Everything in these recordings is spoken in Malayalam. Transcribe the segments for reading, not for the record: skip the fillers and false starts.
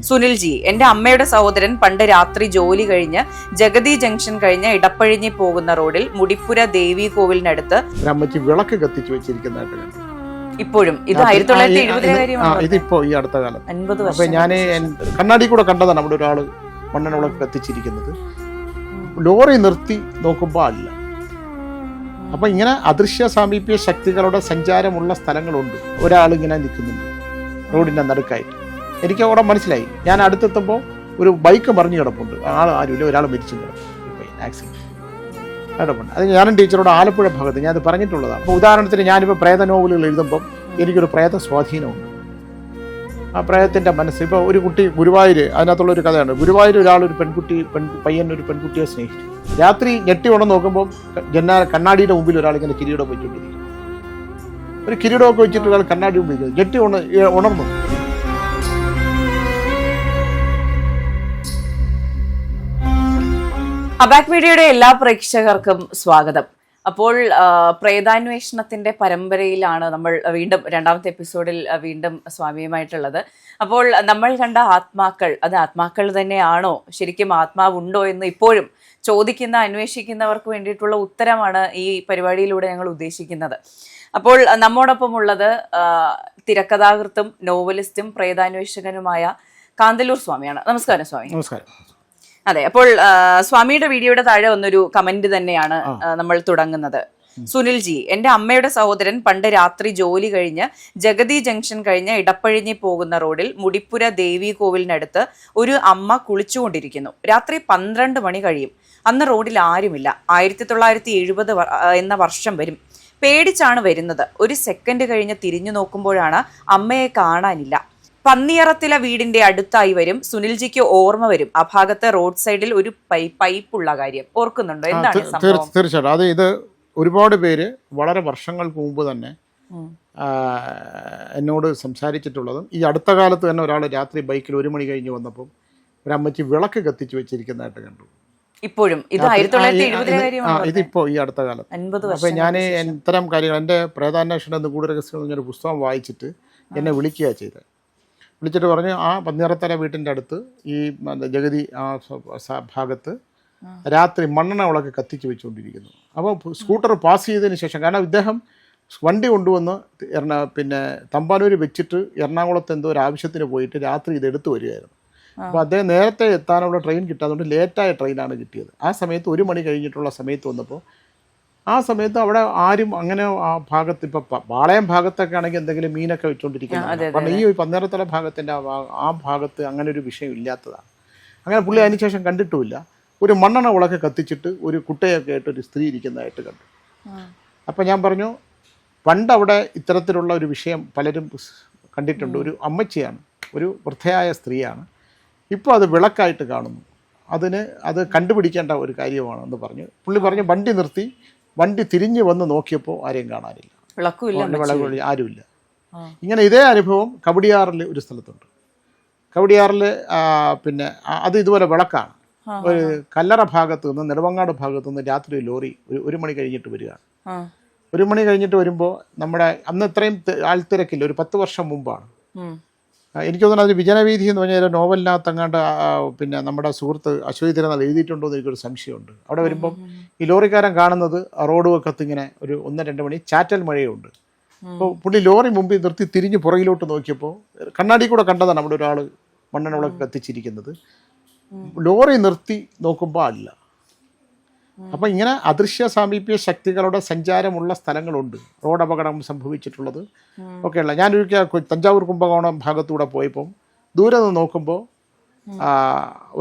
സുനിൽജി, എന്റെ അമ്മയുടെ സഹോദരൻ പണ്ട് രാത്രി ജോലി കഴിഞ്ഞ് ജഗതി ജംഗ്ഷൻ കഴിഞ്ഞ് ഇടപ്പഴിഞ്ഞി പോകുന്ന റോഡിൽ മുടിപ്പുര ദേവി കോവിലിനടുത്ത് അമ്മച്ചി വിളക്ക് കത്തിച്ചു വെച്ചിരിക്കുന്നതായിട്ട് കണ്ടു. ഇപ്പോഴും ഇത് 1970 കാര്യമാണ്. ഇതിപ്പോ ഈ അടുത്ത കാലം 50 വർഷം. അപ്പൊ ഞാൻ കണ്ണാടി കൂടെ കണ്ടതാണ് അവിടെ ഒരാള് മണ്ണെണ്ണ വിളക്ക് കത്തിച്ചിരിക്കുന്നത്. ലോറി നിർത്തി നോക്കുമ്പോ അല്ല. അപ്പൊ ഇങ്ങനെ അദൃശ്യ സാമീപ്യ ശക്തികളുടെ സഞ്ചാരമുള്ള സ്ഥലങ്ങളുണ്ട്. ഒരാളിങ്ങനെ നിൽക്കുന്നുണ്ട് റോഡിന്റെ നടുക്കായിട്ട്. എനിക്ക് അവിടെ മനസ്സിലായി. ഞാൻ അടുത്തെത്തുമ്പോൾ ഒരു ബൈക്ക് മറിഞ്ഞു കിടപ്പുണ്ട്. ആരുമില്ല, ഒരാൾ മരിച്ചു കിടപ്പുണ്ട്, ആക്സിഡന്റ് കിടപ്പുണ്ട്. അത് ഞാനും ടീച്ചറോട് ആലപ്പുഴ ഭാഗത്ത് ഞാനത് പറഞ്ഞിട്ടുള്ളതാണ്. അപ്പോൾ ഉദാഹരണത്തിന് ഞാനിപ്പോൾ പ്രേത നോവലുകൾ എഴുതുമ്പം എനിക്കൊരു പ്രേത സ്വാധീനമുണ്ട്. ആ പ്രേതത്തിൻ്റെ മനസ്സ്. ഇപ്പോൾ ഒരു കുട്ടി ഗുരുവായൂർ, അതിനകത്തുള്ളൊരു കഥയാണ്. ഗുരുവായൂർ ഒരു പയ്യൻ ഒരു പെൺകുട്ടിയെ സ്നേഹിച്ചു. രാത്രി ഞെട്ടി ഉണർന്ന് നോക്കുമ്പോൾ കണ്ണാടിയുടെ മുമ്പിൽ ഒരാളിങ്ങനെ കിരീടം വെച്ചുകൊണ്ടിരിക്കും. ഒരു കിരീടമൊക്കെ വെച്ചിട്ട് ഒരാൾ കണ്ണാടി മുമ്പിൽ ഞെട്ടി ഉണർന്നു. അബാക് മീഡിയയുടെ എല്ലാ പ്രേക്ഷകർക്കും സ്വാഗതം. അപ്പോൾ പ്രേതാന്വേഷണത്തിന്റെ പരമ്പരയിലാണ് നമ്മൾ വീണ്ടും രണ്ടാമത്തെ എപ്പിസോഡിൽ വീണ്ടും സ്വാമിയുമായിട്ടുള്ളത്. അപ്പോൾ നമ്മൾ കണ്ട ആത്മാക്കൾ, അത് ആത്മാക്കൾ തന്നെയാണോ, ശരിക്കും ആത്മാവുണ്ടോ എന്ന് ഇപ്പോഴും ചോദിക്കുന്ന അന്വേഷിക്കുന്നവർക്ക് വേണ്ടിയിട്ടുള്ള ഉത്തരമാണ് ഈ പരിപാടിയിലൂടെ ഞങ്ങൾ ഉദ്ദേശിക്കുന്നത്. അപ്പോൾ നമ്മോടൊപ്പം ഉള്ളത് തിരക്കഥാകൃത്തും നോവലിസ്റ്റും പ്രേതാന്വേഷകനുമായ കാന്തല്ലൂർ സ്വാമിയാണ്. നമസ്കാരം സ്വാമി. നമസ്കാരം. അതെ, അപ്പോൾ സ്വാമിയുടെ വീഡിയോയുടെ താഴെ വന്നൊരു കമന്റ് തന്നെയാണ് നമ്മൾ തുടങ്ങുന്നത്. സുനിൽജി, എന്റെ അമ്മയുടെ സഹോദരൻ പണ്ട് രാത്രി ജോലി കഴിഞ്ഞ് ജഗതി ജംഗ്ഷൻ കഴിഞ്ഞ് ഇടപ്പഴിഞ്ഞി പോകുന്ന റോഡിൽ മുടിപ്പുര ദേവി കോവിലിനടുത്ത് ഒരു അമ്മ കുളിച്ചുകൊണ്ടിരിക്കുന്നു. രാത്രി 12 മണി കഴിയും. അന്ന് റോഡിൽ ആരുമില്ല. 1970 എന്ന വർഷം വരും. പേടിച്ചാണ് വരുന്നത്. ഒരു സെക്കൻഡ് കഴിഞ്ഞ് തിരിഞ്ഞു നോക്കുമ്പോഴാണ് അമ്മയെ കാണാനില്ല. പന്നിയറത്തിലെ വീടിന്റെ അടുത്തായി വരും. സുനിൽജിക്ക് ഓർമ്മ വരും ആ ഭാഗത്ത് റോഡ് സൈഡിൽ ഒരു പൈപ്പുള്ള കാര്യം. ഓർക്കുന്നുണ്ടോ? എന്താണ് സംഭവം? തീർച്ചയായിട്ടും. അത് ഇത് ഒരുപാട് പേര് വളരെ വർഷങ്ങൾക്ക് മുമ്പ് തന്നെ എന്നോട് സംസാരിച്ചിട്ടുള്ളതും ഈ അടുത്ത കാലത്ത് തന്നെ ഒരാൾ രാത്രി ബൈക്കിൽ 1 മണി കഴിഞ്ഞ് വന്നപ്പോൾ ഒരു അമ്മച്ചി വിളക്ക് കത്തിച്ചു വെച്ചിരിക്കുന്നതായിട്ട് കണ്ടു. ഇപ്പോഴും ഇത് 1970 കാര്യമാണ്. ഇതിപ്പോ ഈ അടുത്ത കാലം 50 വർഷം. അപ്പൊ ഞാൻ ഇത്തരം കാര്യങ്ങൾ എൻ്റെ പ്രേതാന്വേഷണം എന്ന ഗൂഢരഹസ്യം എന്നൊരു പുസ്തകം വായിച്ചിട്ട് എന്നെ വിളിക്കുക ചെയ്തത്. വിളിച്ചിട്ട് പറഞ്ഞ് ആ പന്നിയറത്തല വീട്ടിൻ്റെ അടുത്ത് ഈ ജഗതി ഭാഗത്ത് രാത്രി മണ്ണെണ്ണ വിളക്ക് കത്തിച്ച് വെച്ചുകൊണ്ടിരിക്കുന്നു. അപ്പോൾ സ്കൂട്ടർ പാസ് ചെയ്തതിന് ശേഷം, കാരണം ഇദ്ദേഹം വണ്ടി കൊണ്ടുവന്ന് പിന്നെ തമ്പാനൂർ വെച്ചിട്ട് എറണാകുളത്ത് എന്തോ ഒരു ആവശ്യത്തിന് പോയിട്ട് രാത്രി ഇത് എടുത്തു വരികയായിരുന്നു. അപ്പോൾ അദ്ദേഹം നേരത്തെ എത്താനുള്ള ട്രെയിൻ കിട്ടാത്തതുകൊണ്ട് ലേറ്റായ ട്രെയിനാണ് കിട്ടിയത്. ആ സമയത്ത് 1 മണി കഴിഞ്ഞിട്ടുള്ള സമയത്ത് വന്നപ്പോൾ ആ സമയത്ത് അവിടെ ആരും അങ്ങനെ ആ ഭാഗത്ത് ഇപ്പം പാളയം ഭാഗത്തൊക്കെ ആണെങ്കിൽ എന്തെങ്കിലും മീനൊക്കെ വെച്ചുകൊണ്ടിരിക്കുന്നത്. കാരണം ഈ പന്നിയറത്തല ഭാഗത്തിൻ്റെ ആ ഭാഗത്ത് അങ്ങനെ ഒരു വിഷയം ഇല്ലാത്തതാണ്. അങ്ങനെ പുള്ളി അതിനുശേഷം കണ്ടിട്ടുമില്ല. ഒരു മണ്ണെണ്ണ വിളക്ക് കത്തിച്ചിട്ട് ഒരു കുട്ടയൊക്കെ ആയിട്ട് ഒരു സ്ത്രീ ഇരിക്കുന്നതായിട്ട് കണ്ടു. അപ്പം ഞാൻ പറഞ്ഞു, പണ്ട് അവിടെ ഇത്തരത്തിലുള്ള ഒരു വിഷയം പലരും കണ്ടിട്ടുണ്ട്. ഒരു അമ്മച്ചിയാണ്, ഒരു വൃദ്ധയായ സ്ത്രീയാണ്. ഇപ്പോൾ അത് വിളക്കായിട്ട് കാണുന്നു. അത് കണ്ടുപിടിക്കേണ്ട ഒരു കാര്യമാണെന്ന് പറഞ്ഞു. പുള്ളി പറഞ്ഞു വണ്ടി നിർത്തി. വണ്ടി തിരിഞ്ഞ് വന്ന് നോക്കിയപ്പോൾ ആരെയും കാണാനില്ല, വിളക്കുമില്ല, ആരുമില്ല. ഇങ്ങനെ ഇതേ അനുഭവം കവടിയാറിൽ ഒരു സ്ഥലത്തുണ്ട്. കവടിയാറിൽ പിന്നെ അത് ഇതുപോലെ വിളക്കാണ്. ഒരു കല്ലറ ഭാഗത്ത് നിന്ന്, നെടുവങ്ങാട് ഭാഗത്തു നിന്ന് രാത്രി ലോറി 1 മണി കഴിഞ്ഞിട്ട് വരികയാണ്. 1 മണി കഴിഞ്ഞിട്ട് വരുമ്പോൾ നമ്മുടെ അന്ന് ഇത്രയും ആൾത്തിരക്കില്ല, ഒരു 10 വർഷം മുമ്പാണ്. എനിക്ക് തോന്നുന്നു അതിന് വിജനവീഥി എന്ന് പറഞ്ഞാൽ നോവലിനകത്ത് അങ്ങാണ്ട് പിന്നെ നമ്മുടെ സുഹൃത്ത് അശ്വതി തിരുനാൾ എഴുതിയിട്ടുണ്ടോ എന്ന് എനിക്കൊരു സംശയമുണ്ട്. അവിടെ വരുമ്പം ഈ ലോറിക്കാരൻ കാണുന്നത് റോഡ് വക്കത്ത് ഇങ്ങനെ ഒരു 1-2 മണി ചാറ്റൽ മഴയുണ്ട്. അപ്പോൾ പുള്ളി ലോറി മുമ്പിൽ നിർത്തി തിരിഞ്ഞ് പുറകിലോട്ട് നോക്കിയപ്പോൾ കണ്ണാടി കൂടെ കണ്ടതാണ് അവിടെ ഒരാൾ മണ്ണെണ്ണ വിളക്ക് കത്തിച്ചിരിക്കുന്നത്. ലോറി നിർത്തി നോക്കുമ്പോൾ അല്ല. അപ്പം ഇങ്ങനെ അദൃശ്യ സാമീപ്യ ശക്തികളുടെ സഞ്ചാരമുള്ള സ്ഥലങ്ങളുണ്ട്. റോഡ് അപകടം സംഭവിച്ചിട്ടുള്ളത് ഒക്കെയുള്ള. ഞാനൊരിക്കൽ തഞ്ചാവൂർ കുംഭകോണം ഭാഗത്തൂടെ പോയപ്പം ദൂരെ നിന്ന് നോക്കുമ്പോൾ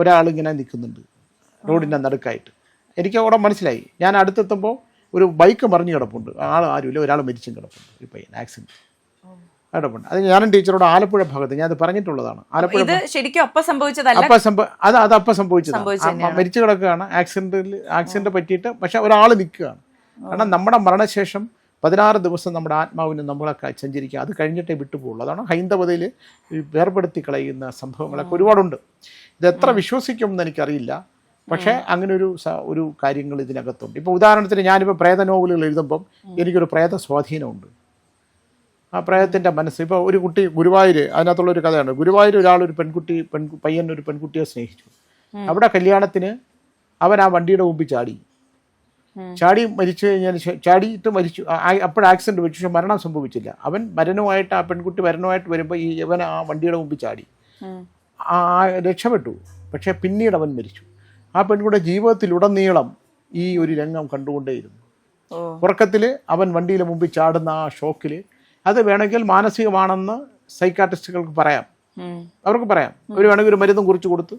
ഒരാളിങ്ങനെ നിൽക്കുന്നുണ്ട് റോഡിൻ്റെ നടുക്കായിട്ട്. എനിക്ക് അവിടെ മനസ്സിലായി. ഞാൻ അടുത്തെത്തുമ്പോൾ ഒരു ബൈക്ക് മറിഞ്ഞു കിടപ്പുണ്ട്. ആരുമില്ല, ഒരാൾ മരിച്ചും കിടപ്പുണ്ട്, ഒരു പയ്യൻ ആക്സിഡന്റ് കിടപ്പുണ്ട്. അത് ഞാനും ടീച്ചറോട് ആലപ്പുഴ ഭാഗത്ത് ഞാനത് പറഞ്ഞിട്ടുള്ളതാണ്. ആലപ്പുഴ അപ്പം സംഭവിച്ചതാണ്. മരിച്ചു കിടക്കുകയാണ് ആക്സിഡന്റ് പറ്റിയിട്ട്. പക്ഷെ ഒരാൾ നിൽക്കുകയാണ്. കാരണം നമ്മുടെ മരണശേഷം 16 ദിവസം നമ്മുടെ ആത്മാവിന് നമ്മളൊക്കെ സഞ്ചരിക്കുക. അത് കഴിഞ്ഞിട്ടേ വിട്ടുപോകുള്ളൂ. അതാണ് ഹൈന്ദവതയിൽ വേർപെടുത്തി കളയുന്ന സംഭവങ്ങളൊക്കെ ഒരുപാടുണ്ട്. ഇത് എത്ര വിശ്വസിക്കുമെന്ന് എനിക്കറിയില്ല. പക്ഷേ അങ്ങനെ ഒരു കാര്യങ്ങൾ ഇതിനകത്തുണ്ട്. ഇപ്പോൾ ഉദാഹരണത്തിന് ഞാനിപ്പോൾ പ്രേത നോവലുകൾ എഴുതുമ്പം എനിക്കൊരു പ്രേത സ്വാധീനമുണ്ട്. ആ പ്രേതത്തിൻ്റെ മനസ്സ്. ഇപ്പോൾ ഒരു കുട്ടി ഗുരുവായൂർ, അതിനകത്തുള്ളൊരു കഥയാണ്. ഗുരുവായൂർ ഒരു പയ്യൻ ഒരു പെൺകുട്ടിയെ സ്നേഹിച്ചു. അവിടെ കല്യാണത്തിന് അവൻ ആ വണ്ടിയുടെ മുമ്പിൽ ചാടി മരിച്ചു കഴിഞ്ഞാൽ ചാടിയിട്ട് മരിച്ചു. അപ്പോൾ ആക്സിഡൻറ്റ് പറ്റി, പക്ഷെ മരണം സംഭവിച്ചില്ല. അവൻ മരണമായിട്ട്, ആ പെൺകുട്ടി മരണമായിട്ട് വരുമ്പോൾ ഇവൻ ആ വണ്ടിയുടെ മുമ്പിൽ ചാടി രക്ഷപ്പെട്ടു. പക്ഷേ പിന്നീട് അവൻ മരിച്ചു. ആ പെൺകുട്ടിയുടെ ജീവിതത്തിലുടനീളം ഈ ഒരു രംഗം കണ്ടുകൊണ്ടേയിരുന്നു. ഉറക്കത്തിൽ അവൻ വണ്ടിയുടെ മുമ്പിൽ ചാടുന്ന ആ ഷോക്കിൽ, അത് വേണമെങ്കിൽ മാനസികമാണെന്ന് സൈക്കാട്രിസ്റ്റുകൾക്ക് പറയാം, അവർക്ക് പറയാം. ഒരു വേണമെങ്കിൽ ഒരു മരുന്നും കുറിച്ച് കൊടുത്ത്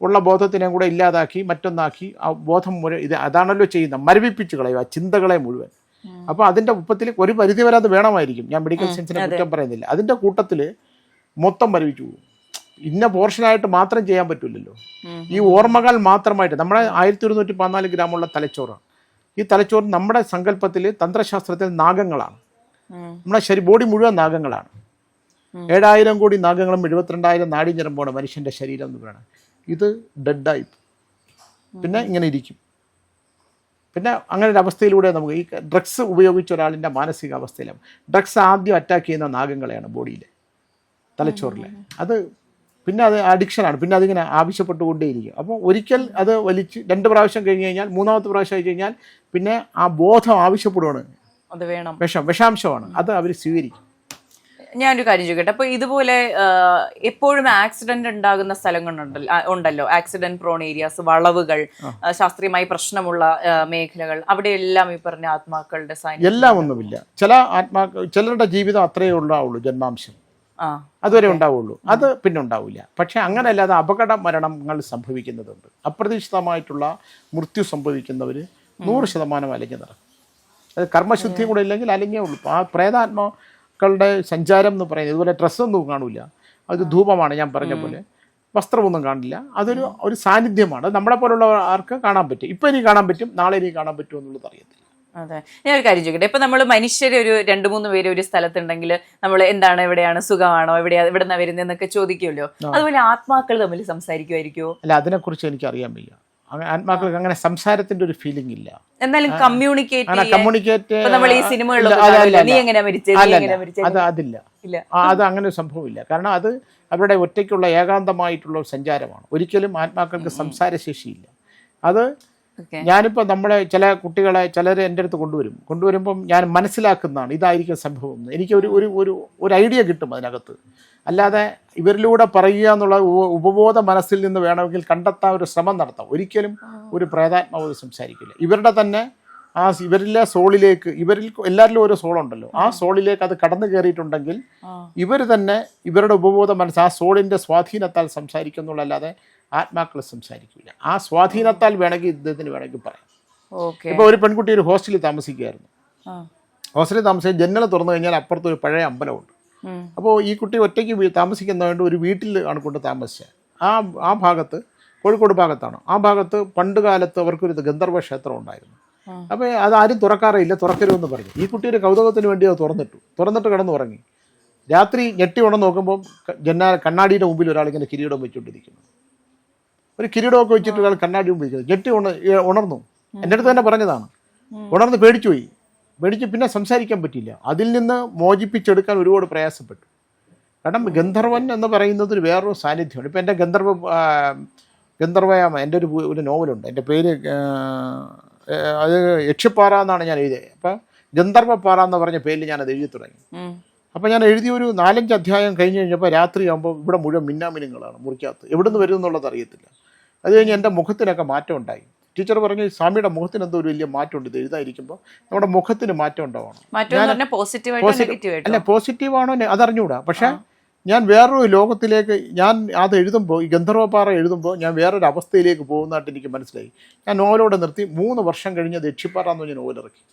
ഉള്ള ബോധത്തിനെ കൂടെ ഇല്ലാതാക്കി മറ്റൊന്നാക്കി ആ ബോധം ഇത് അതാണല്ലോ ചെയ്യുന്നത്, മരവിപ്പിച്ച് കളയും ആ ചിന്തകളെ മുഴുവൻ. അപ്പോൾ അതിൻ്റെ ഒപ്പത്തിൽ ഒരു പരിധി വരെ അത് വേണമായിരിക്കും. ഞാൻ മെഡിക്കൽ സയൻസിനെ കുറ്റം പറയുന്നില്ല. അതിൻ്റെ കൂട്ടത്തിൽ മൊത്തം മരവിച്ചു പോകും. ഇന്ന പോർഷനായിട്ട് മാത്രം ചെയ്യാൻ പറ്റില്ലല്ലോ. ഈ ഓർമ്മകൾ മാത്രമായിട്ട് നമ്മുടെ 1114 ഗ്രാമുള്ള തലച്ചോറാണ്. ഈ തലച്ചോറ് നമ്മുടെ സങ്കല്പത്തിൽ തന്ത്രശാസ്ത്രത്തിൽ നാഗങ്ങളാണ്. നമ്മുടെ ബോഡി മുഴുവൻ നാഗങ്ങളാണ്. 7000 കോടി നാഗങ്ങളും 72,000 നാഡീഞരമ്പാണ് മനുഷ്യൻ്റെ ശരീരം എന്ന് പറയുന്നത്. ഇത് ഡെഡായി പിന്നെ ഇങ്ങനെ ഇരിക്കും. പിന്നെ അങ്ങനെ ഒരു അവസ്ഥയിലൂടെ നമുക്ക് ഈ ഡ്രഗ്സ് ഉപയോഗിച്ച ഒരാളിൻ്റെ മാനസികാവസ്ഥയിലാണ്. ഡ്രഗ്സ് ആദ്യം അറ്റാക്ക് ചെയ്യുന്ന നാഗങ്ങളെയാണ് ബോഡിയിലെ, തലച്ചോറിലെ. അത് പിന്നെ അത് അഡിക്ഷനാണ്. പിന്നെ അതിങ്ങനെ ആവശ്യപ്പെട്ടുകൊണ്ടേയിരിക്കും. അപ്പോൾ ഒരിക്കൽ അത് വലിച്ച് 2 പ്രാവശ്യം കഴിഞ്ഞ് കഴിഞ്ഞാൽ, 3ാമത്തെ പ്രാവശ്യം ആയി കഴിഞ്ഞാൽ പിന്നെ ആ ബോധം ആവശ്യപ്പെടുകയാണ്. അത് വേണം, വിഷാംശമാണ്. അത് അവർ സ്വീകരിക്കും. ഞാനൊരു കാര്യം ചോദിക്കട്ടെ, അപ്പോൾ ഇതുപോലെ എപ്പോഴും ആക്സിഡന്റ് ഉണ്ടാകുന്ന സ്ഥലങ്ങളുണ്ടല്ലോ, ആക്സിഡന്റ് പ്രോൺ ഏരിയാസ്, വളവുകൾ, ശാസ്ത്രീയമായി പ്രശ്നമുള്ള മേഖലകൾ, അവിടെയെല്ലാം ഈ പറഞ്ഞ ആത്മാക്കളുടെ സാന്നിധ്യം എല്ലാം ഒന്നുമില്ല. ചിലരുടെ ജീവിതം അത്രയേ ഉണ്ടാവുള്ളൂ, ജന്മാംശം അതുവരെ ഉണ്ടാവുള്ളൂ. അത് പിന്നെ ഉണ്ടാവില്ല. പക്ഷെ അങ്ങനെയല്ലാതെ അപകട മരണങ്ങൾ സംഭവിക്കുന്നതുണ്ട്. അപ്രതീക്ഷിതമായിട്ടുള്ള മൃത്യു സംഭവിക്കുന്നവർ 100% അലഞ്ഞു നടക്കും. അത് കർമ്മശുദ്ധിയും കൂടെ ഇല്ലെങ്കിൽ അലഞ്ഞേ ഉള്ളൂ. ആ പ്രേതാത്മാക്കളുടെ സഞ്ചാരം എന്ന് പറയുന്നത് ഇതുപോലെ ഡ്രസ്സൊന്നും കാണില്ല. അത് ധൂപമാണ്, ഞാൻ പറഞ്ഞ പോലെ വസ്ത്രമൊന്നും കാണില്ല. ഒരു സാന്നിധ്യമാണ്. നമ്മളെ പോലുള്ള ആർക്ക് കാണാൻ പറ്റും. ഇപ്പം എനിക്ക് കാണാൻ പറ്റും, നാളെ എനിക്ക് കാണാൻ പറ്റും എന്നുള്ളത് അറിയത്തില്ല. അതെ, ഞാനൊരു കാര്യം ചോദിക്കട്ടെ, ഇപ്പൊ നമ്മൾ മനുഷ്യർ ഒരു 2-3 പേര് ഒരു സ്ഥലത്തുണ്ടെങ്കിൽ നമ്മൾ എന്താണ്, എവിടെയാണ്, സുഖമാണോ, ഇവിടെ നിന്നാ വരുന്നതെന്നൊക്കെ ചോദിക്കുമല്ലോ. അതുപോലെ ആത്മാക്കൾ തമ്മിൽ സംസാരിക്കുമായിരിക്കുമോ? അല്ല, അതിനെക്കുറിച്ച് എനിക്ക് അറിയാൻ വയ്യ. ആത്മാക്കൾക്ക് അങ്ങനെ സംസാരത്തിന്റെ ഒരു ഫീലിംഗ് ഇല്ല. എന്നാലും കമ്മ്യൂണിക്കേറ്റ് നമ്മൾ ഈ സിനിമകളിൽ അതില്ല. അത് അങ്ങനെ ഒരു സംഭവമില്ല. കാരണം അത് അവരുടെ ഒറ്റയ്ക്കുള്ള ഏകാന്തമായിട്ടുള്ള സഞ്ചാരമാണ്. ഒരിക്കലും ആത്മാക്കൾക്ക് സംസാരശേഷിയില്ല. അത് ഞാനിപ്പോൾ നമ്മളെ ചില കുട്ടികളെ ചിലർ എൻ്റെ അടുത്ത് കൊണ്ടുവരുമ്പം ഞാൻ മനസ്സിലാക്കുന്നതാണ് ഇതായിരിക്കും സംഭവം. എനിക്ക് ഒരു ഐഡിയ കിട്ടും അതിനകത്ത്. അല്ലാതെ ഇവരിലൂടെ പറയുക എന്നുള്ള ഉപബോധ മനസ്സിൽ നിന്ന് വേണമെങ്കിൽ കണ്ടെത്താൻ ഒരു ശ്രമം നടത്താം. ഒരിക്കലും ഒരു പ്രേതാത്മാവ് സംസാരിക്കില്ല. ഇവരുടെ തന്നെ ഇവരിലെ സോളിലേക്ക്, ഇവരിൽ എല്ലാവരിലും ഓരോ സോളുണ്ടല്ലോ, ആ സോളിലേക്ക് അത് കടന്നു കയറിയിട്ടുണ്ടെങ്കിൽ ഇവർ തന്നെ ഇവരുടെ ഉപബോധ മനസ്സ് ആ സോളിൻ്റെ സ്വാധീനത്താൽ സംസാരിക്കുന്നുള്ളല്ലാതെ ആത്മാക്കൾ സംസാരിക്കില്ല. ആ സ്വാധീനത്താൽ വേണമെങ്കിൽ ഇദ്ദേഹത്തിന് വേണമെങ്കിൽ പറയാം. ഇപ്പോൾ ഒരു പെൺകുട്ടി ഒരു ഹോസ്റ്റലിൽ താമസിക്കുകയായിരുന്നു. ഹോസ്റ്റലിൽ താമസിക്കാൻ ജനൽ തുറന്നു കഴിഞ്ഞാൽ അപ്പുറത്ത് ഒരു പഴയ അമ്പലമുണ്ട്. അപ്പോൾ ഈ കുട്ടി ഒറ്റയ്ക്ക് താമസിക്കുന്നതുകൊണ്ട് ഒരു വീട്ടിൽ ആണ് കൊണ്ട് താമസിച്ചത്. ആ ഭാഗത്ത്, കോഴിക്കോട് ഭാഗത്താണ്, ആ ഭാഗത്ത് പണ്ട് കാലത്ത് അവർക്കൊരു ഗന്ധർവ ക്ഷേത്രം ഉണ്ടായിരുന്നു. അപ്പോൾ അതാരും തുറക്കാറില്ല, തുറക്കരുതെന്ന് പറഞ്ഞു. ഈ കുട്ടി ഒരു കൗതുകത്തിന് വേണ്ടി അത് തുറന്നിട്ട് കിടന്നു ഉറങ്ങി. രാത്രി ഞെട്ടി ഉണർന്ന് നോക്കുമ്പോൾ കണ്ണാടിയുടെ മുമ്പിൽ ഒരാളിങ്ങനെ കിരീടം വെച്ചുകൊണ്ടിരിക്കുന്നു. ഒരു കിരീടമൊക്കെ വെച്ചിട്ട് ഒരാൾ കണ്ണാടി മുമ്പിൽ ഞെട്ടി ഉണർന്നു. എൻ്റെ അടുത്ത് തന്നെ പറഞ്ഞതാണ്. ഉണർന്ന് പേടിച്ച് പിന്നെ സംസാരിക്കാൻ പറ്റിയില്ല. അതിൽ നിന്ന് മോചിപ്പിച്ചെടുക്കാൻ ഒരുപാട് പ്രയാസപ്പെട്ടു. കാരണം ഗന്ധർവൻ എന്ന് പറയുന്നത് വേറൊരു സാന്നിധ്യമാണ്. ഇപ്പം എൻ്റെ ഗന്ധർവയാമ എൻ്റെ ഒരു നോവലുണ്ട്. എൻ്റെ പേര് അത് യക്ഷിപ്പാറ എന്നാണ് ഞാൻ എഴുതിയത്. അപ്പം ഗന്ധർവപ്പാറ എന്ന് പറഞ്ഞ പേരിൽ ഞാനത് എഴുതി തുടങ്ങി. അപ്പോൾ ഞാൻ എഴുതിയ ഒരു 4-5 അധ്യായം കഴിഞ്ഞ് കഴിഞ്ഞപ്പോൾ രാത്രിയാകുമ്പോൾ ഇവിടെ മുഴുവൻ മിന്നാമിനുങ്ങളാണ് മുറിക്കകത്ത്. എവിടെ നിന്ന് വരും എന്നുള്ളത് അറിയത്തില്ല. അത് കഴിഞ്ഞ് എൻ്റെ മുഖത്തിനൊക്കെ മാറ്റം ഉണ്ടായി. ടീച്ചർ പറഞ്ഞു സ്വാമിയുടെ മുഖത്തിന് എന്തോ ഒരു വലിയ മാറ്റമുണ്ട് ഇത് എഴുതാതിരിക്കുമ്പോൾ. നമ്മുടെ മുഖത്തിന് മാറ്റം ഉണ്ടാവണം. അല്ല, പോസിറ്റീവാണോ അതറിഞ്ഞുകൂടാ. പക്ഷേ ഞാൻ വേറൊരു ലോകത്തിലേക്ക് ഞാൻ അത് എഴുതുമ്പോൾ, ഈ ഗന്ധർവപ്പാറ എഴുതുമ്പോൾ ഞാൻ വേറൊരു അവസ്ഥയിലേക്ക് പോകുന്നതായിട്ട് എനിക്ക് മനസ്സിലായി. ഞാൻ നോവലോടെ നിർത്തി. 3 വർഷം കഴിഞ്ഞത് യക്ഷിപ്പാറ എന്ന് പറഞ്ഞ നോവലിറക്കി.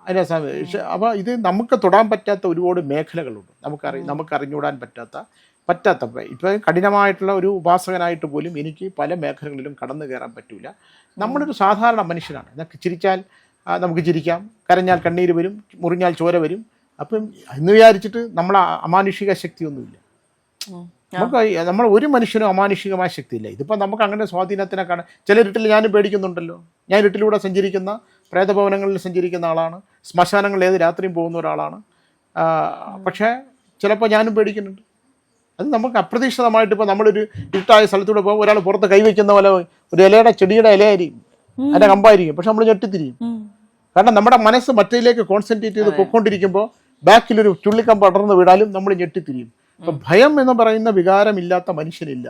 അതിൻ്റെ സമയം. അപ്പോൾ ഇത് നമുക്ക് തൊടാൻ പറ്റാത്ത ഒരുപാട് മേഖലകളുണ്ട്. നമുക്കറിഞ്ഞുകൂടാൻ പറ്റാത്ത ഇപ്പോൾ കഠിനമായിട്ടുള്ള ഒരു ഉപാസകനായിട്ട് പോലും എനിക്ക് പല മേഖലകളിലും കടന്നു കയറാൻ പറ്റില്ല. നമ്മളൊരു സാധാരണ മനുഷ്യനാണ്. ചിരിച്ചാൽ നമുക്ക് ചിരിക്കാം, കരഞ്ഞാൽ കണ്ണീര് വരും, മുറിഞ്ഞാൽ ചോര വരും. അപ്പം എന്ന് വിചാരിച്ചിട്ട് നമ്മൾ അമാനുഷിക ശക്തിയൊന്നുമില്ല. നമ്മൾ ഒരു മനുഷ്യനും അമാനുഷികമായ ശക്തിയില്ല. ഇതിപ്പോൾ നമുക്ക് അങ്ങനെ സ്വാധീനത്തിനെ കാണാൻ ചില ഇരുട്ടിൽ ഞാനും പേടിക്കുന്നുണ്ടല്ലോ. ഞാൻ ഇരുട്ടിലൂടെ സഞ്ചരിക്കുന്ന, പ്രേതഭവനങ്ങളിൽ സഞ്ചരിക്കുന്ന ആളാണ്. ശ്മശാനങ്ങളിൽ ഏത് രാത്രിയും പോകുന്ന ഒരാളാണ്. പക്ഷേ ചിലപ്പോൾ ഞാനും പേടിക്കുന്നുണ്ട്. അത് നമുക്ക് അപ്രതീക്ഷിതമായിട്ട് ഇപ്പോൾ നമ്മളൊരു ഇരുട്ടായ സ്ഥലത്തൂടെ പോകുമ്പോൾ ഒരാൾ പുറത്ത് കൈവയ്ക്കുന്ന പോലെ ഒരു ഇലയുടെ ചെടിയുടെ ഇലയായിരിക്കും, അതിൻ്റെ കമ്പായിരിക്കും, പക്ഷെ നമ്മൾ ഞെട്ടിത്തിരിയും. കാരണം നമ്മുടെ മനസ്സ് മറ്റേതിലേക്ക് കോൺസെൻട്രേറ്റ് ചെയ്ത് പൊയ്ക്കൊണ്ടിരിക്കുമ്പോൾ ബാക്കിലൊരു ചുള്ളിക്കമ്പ് അടർന്ന് വീടാലും നമ്മൾ ഞെട്ടിത്തിരിയും. അപ്പം ഭയം എന്ന് പറയുന്ന വികാരമില്ലാത്ത മനുഷ്യനില്ല.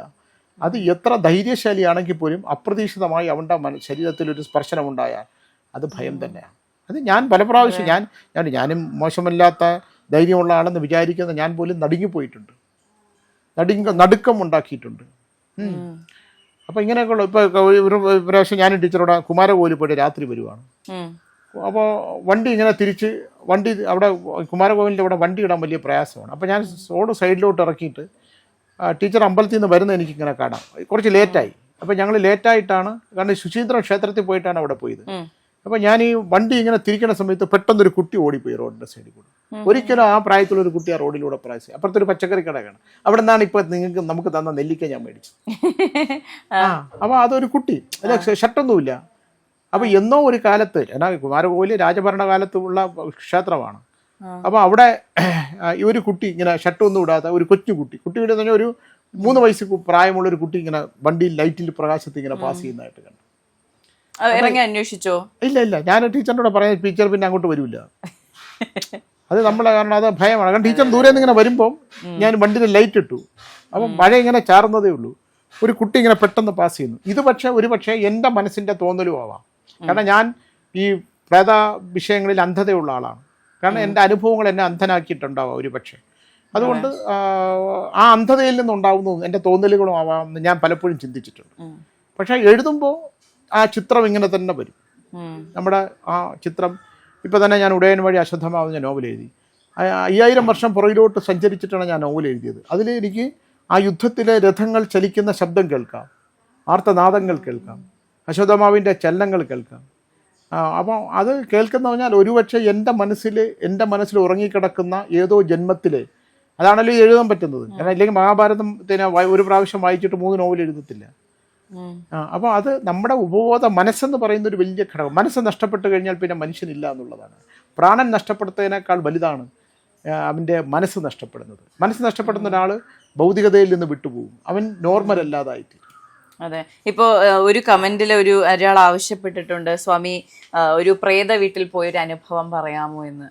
അത് എത്ര ധൈര്യശാലിയാണെങ്കിൽ പോലും അപ്രതീക്ഷിതമായി അവൻ്റെ ശരീരത്തിലൊരു സ്പർശനമുണ്ടായാൽ അത് ഭയം തന്നെയാണ്. അത് ഞാൻ പല പ്രാവശ്യം ഞാനും മോശമില്ലാത്ത ധൈര്യമുള്ള ആളെന്ന് വിചാരിക്കുന്ന ഞാൻ പോലും നടുങ്ങിപ്പോയിട്ടുണ്ട്, നടുക്കം ഉണ്ടാക്കിയിട്ടുണ്ട്. അപ്പോൾ ഇങ്ങനെയൊക്കെയുള്ള ഇപ്പോൾ ഒരു പ്രാവശ്യം ഞാൻ ടീച്ചറോട് കുമാരകോവിൽ പോയിട്ട് രാത്രി വരുവാണ്. അപ്പോൾ വണ്ടി ഇങ്ങനെ തിരിച്ച് അവിടെ കുമാരകോവിലിൻ്റെ അവിടെ വണ്ടി ഇടാൻ വലിയ പ്രയാസമാണ്. അപ്പോൾ ഞാൻ റോഡ് സൈഡിലോട്ട് ഇറക്കിയിട്ട് ടീച്ചർ അമ്പലത്തിൽ നിന്ന് വരുന്നത് എനിക്കിങ്ങനെ കാണാം. കുറച്ച് ലേറ്റായി. അപ്പോൾ ഞങ്ങൾ ലേറ്റായിട്ടാണ്, കാരണം ശുചീന്ദ്രം ക്ഷേത്രത്തിൽ പോയിട്ടാണ് അവിടെ പോയത്. അപ്പോൾ ഞാൻ ഈ വണ്ടി ഇങ്ങനെ തിരിക്കുന്ന സമയത്ത് പെട്ടെന്നൊരു കുട്ടി ഓടിപ്പോയി റോഡിൻ്റെ സൈഡിൽ കൂടെ. ഒരിക്കലും ആ പ്രായത്തിലൊരു കുട്ടി ആ റോഡിലൂടെ പ്രായസം. അപ്പുറത്തൊരു പച്ചക്കറി കടയാണ്, അവിടെ നിന്നാണ് ഇപ്പോൾ നമുക്ക് തന്ന നെല്ലിക്ക ഞാൻ മേടിച്ചത്. അപ്പോൾ അതൊരു കുട്ടി, അല്ല ഷർട്ടൊന്നുമില്ല. അപ്പോൾ എന്നോ ഒരു കാലത്ത്, എന്നാൽ കുമാരകോവിൽ രാജഭരണകാലത്തുള്ള ക്ഷേത്രമാണ്. അപ്പോൾ അവിടെ ഈ ഒരു കുട്ടി ഇങ്ങനെ ഷർട്ടൊന്നും ഇടാത്ത ഒരു കൊച്ചു കുട്ടിയുടെ തന്നെ ഒരു 3 വയസ്സ് പ്രായമുള്ള ഒരു കുട്ടി ഇങ്ങനെ വണ്ടിയിൽ ലൈറ്റിൽ പ്രകാശത്തിൽ ഇങ്ങനെ പാസ് ചെയ്യുന്നതായിട്ട് കണ്ടു. ഇറങ്ങി അന്വേഷിച്ചോ? ഇല്ല, ഞാൻ ടീച്ചറിനോട് പറയാൻ ടീച്ചർ പിന്നെ അങ്ങോട്ട് വരില്ല. അത് നമ്മളെ, കാരണം അത് ഭയമാണ്. കാരണം ടീച്ചർ ദൂരെ നിന്ന് ഇങ്ങനെ വരുമ്പം ഞാൻ വണ്ടിയിൽ ലൈറ്റ് ഇട്ടു. അപ്പം മഴ ഇങ്ങനെ ചാറുന്നതേ ഉള്ളൂ, ഒരു കുട്ടി ഇങ്ങനെ പെട്ടെന്ന് പാസ് ചെയ്യുന്നു. ഇത് പക്ഷേ എൻ്റെ മനസ്സിൻ്റെ തോന്നലും ആവാം. കാരണം ഞാൻ ഈ പ്രേത വിഷയങ്ങളിൽ അന്ധതയുള്ള ആളാണ്. കാരണം എൻ്റെ അനുഭവങ്ങൾ എന്നെ അന്ധനാക്കിയിട്ടുണ്ടാവാം ഒരു പക്ഷേ. അതുകൊണ്ട് ആ അന്ധതയിൽ നിന്നുണ്ടാവുന്നു എൻ്റെ തോന്നലുകളും ആവാമെന്ന് ഞാൻ പലപ്പോഴും ചിന്തിച്ചിട്ടുണ്ട്. പക്ഷേ എഴുതുമ്പോൾ ആ ചിത്രം ഇങ്ങനെ തന്നെ വരും. നമ്മുടെ ആ ചിത്രം ഇപ്പോൾ തന്നെ ഞാൻ ഉടയൻ വഴി അശ്വത്ഥമാവുന്ന നോവൽ എഴുതി. 5000 വർഷം പുറകിലോട്ട് സഞ്ചരിച്ചിട്ടാണ് ഞാൻ നോവൽ എഴുതിയത്. അതിൽ എനിക്ക് ആ യുദ്ധത്തിലെ രഥങ്ങൾ ചലിക്കുന്ന ശബ്ദം കേൾക്കാം, ആർത്തനാദങ്ങൾ കേൾക്കാം, അശ്വത്ഥമാവിൻ്റെ ചലനങ്ങൾ കേൾക്കാം. അപ്പോൾ അത് കേൾക്കുന്ന പറഞ്ഞാൽ ഒരുപക്ഷെ എൻ്റെ മനസ്സിൽ ഉറങ്ങിക്കിടക്കുന്ന ഏതോ ജന്മത്തിലെ, അതാണല്ലോ എഴുതാൻ പറ്റുന്നത്. കാരണം ഇല്ലെങ്കിൽ മഹാഭാരതത്തിന് ഒരു പ്രാവശ്യം വായിച്ചിട്ട് 3 നോവൽ എഴുതത്തില്ല. അപ്പോൾ അത് നമ്മുടെ ഉപബോധ മനസ്സെന്ന് പറയുന്ന ഒരു വലിയ ഘടകം. മനസ്സ് നഷ്ടപ്പെട്ട് കഴിഞ്ഞാൽ പിന്നെ മനുഷ്യനില്ല എന്നുള്ളതാണ്. പ്രാണൻ നഷ്ടപ്പെടുത്തതിനേക്കാൾ വലുതാണ് അവൻ്റെ മനസ്സ് നഷ്ടപ്പെടുന്നത്. മനസ്സ് നഷ്ടപ്പെടുന്ന ഒരാൾ ഭൗതികതയിൽ നിന്ന് വിട്ടുപോകും, അവൻ നോർമൽ അല്ലാതായിട്ട്. അതെ, ഇപ്പോൾ ഒരു കമന്റിൽ ഒരാൾ ആവശ്യപ്പെട്ടിട്ടുണ്ട്, സ്വാമി ഒരു പ്രേത വീട്ടിൽ പോയൊരു അനുഭവം പറയാമോ എന്ന്.